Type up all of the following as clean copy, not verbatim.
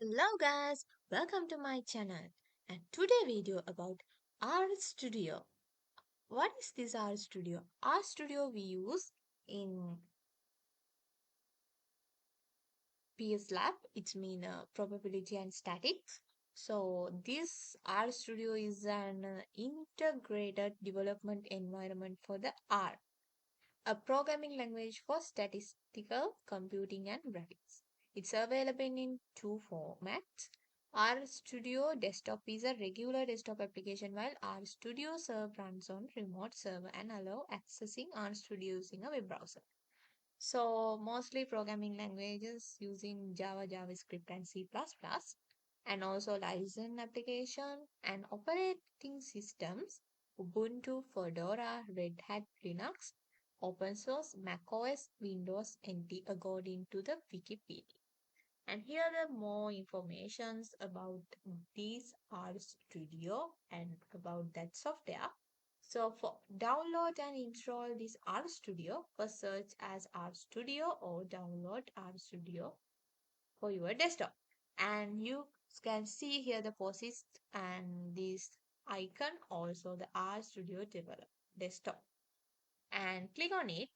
Hello guys, welcome to my channel and today video about RStudio. What is this RStudio? RStudio we use in PS Lab. It's mean probability and statics. So this RStudio is an integrated development environment for the R, a programming language for statistical computing and graphics. It's available in two formats. RStudio Desktop is a regular desktop application while RStudio Server runs on remote server and allow accessing RStudio using a web browser. So mostly programming languages using Java, JavaScript and C++ and also license application and operating systems Ubuntu, Fedora, Red Hat, Linux, open source, macOS, Windows, NT according to the Wikipedia. And here are more informations about this RStudio and about that software. So for download and install this RStudio, first search as RStudio or download RStudio for your desktop. And you can see here the POSIX and this icon, also the RStudio develop desktop. And click on it.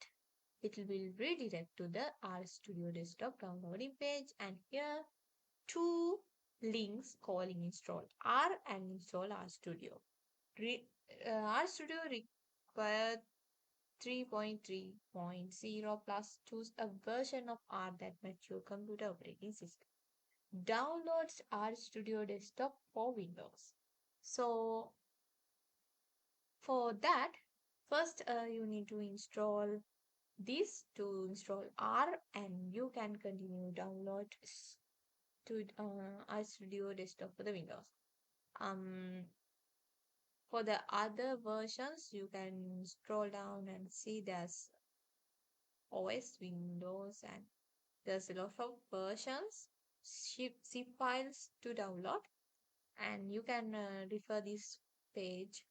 It will redirect to the RStudio desktop downloading page. And here two links calling install R and install RStudio. RStudio requires 3.3.0 plus choose a version of R that matches your computer operating system. Downloads RStudio desktop for Windows. So for that, first you need to install this to install R, and you can continue download to RStudio desktop for the Windows. For the other versions, you can scroll down and see there's OS, Windows, and there's a lot of versions, zip files to download, and you can refer this page.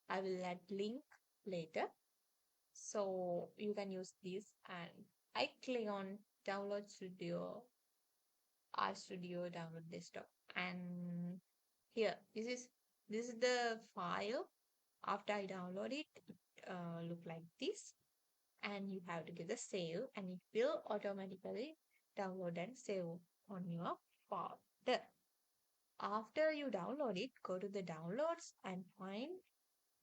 I will add link later, so you can use this. And I click on download studio, RStudio download desktop, and here this is the file. After I download it, look like this, and you have to give the save, and it will automatically download and save on your folder. After you download it, go to the downloads and find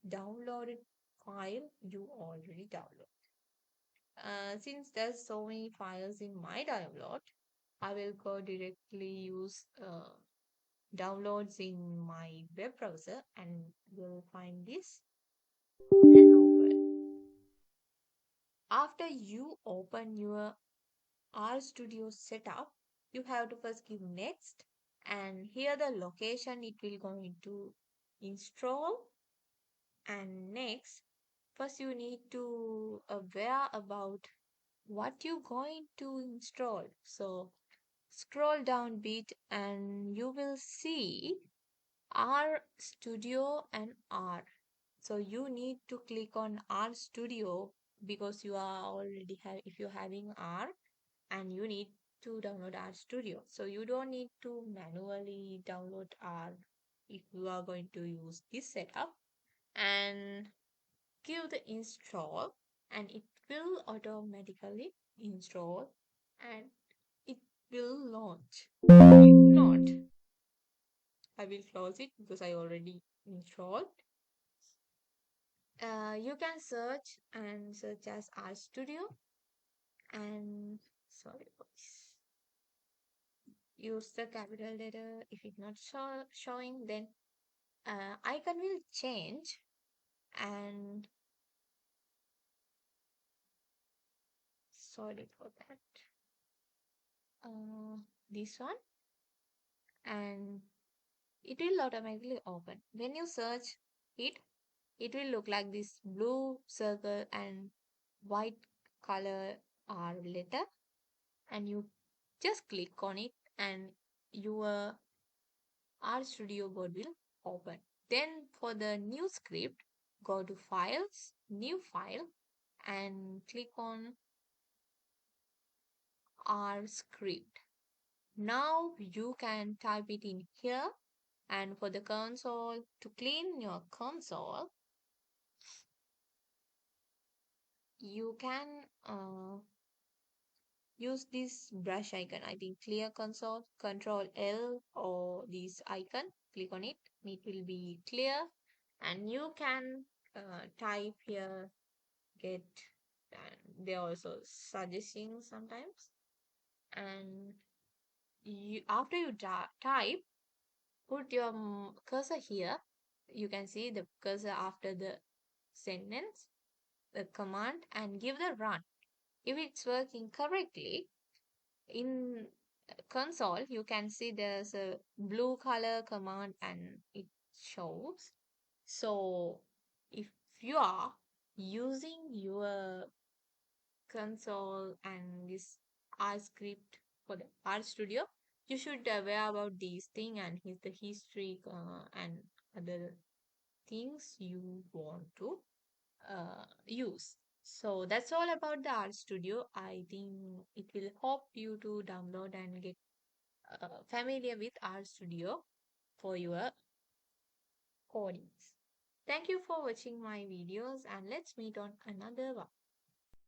downloaded file you already downloaded. Since there's so many files in my download, I will go directly use downloads in my web browser and will find this and open. After you open your RStudio setup, you have to first give next, and here the location it will going to install. And next, first you need to aware about what you going to install. So scroll down bit and you will see RStudio and R. So you need to click on RStudio because you are already if you're having R, and you need to download RStudio. So you don't need to manually download R if you are going to use this setup. And give the install, and it will automatically install and it will launch. If not, I will close it because I already installed. You can search as RStudio, and sorry for this. Use the capital letter. If it's not showing, then icon will change, and sorry for that. This one, and it will automatically open. When you search it, it will look like this blue circle and white color R letter, and you just click on it and your RStudio board will open. Then for the new script, go to files, new file, and click on R script. Now you can type it in here. And for the console, to clean your console, you can use this brush icon. I think clear console, control L or this icon, click on it, it will be clear. And you can type here, get, and they're also suggesting sometimes. And after you type, put your cursor here. You can see the cursor after the sentence, the command, and give the run. If it's working correctly, in console you can see there's a blue color command and it shows. So if you are using your console and this R script for the RStudio, you should aware about these thing and the history and other things you want to use. So that's all about the RStudio. I think it will help you to download and get familiar with RStudio for your codings. Thank you for watching my videos and let's meet on another one.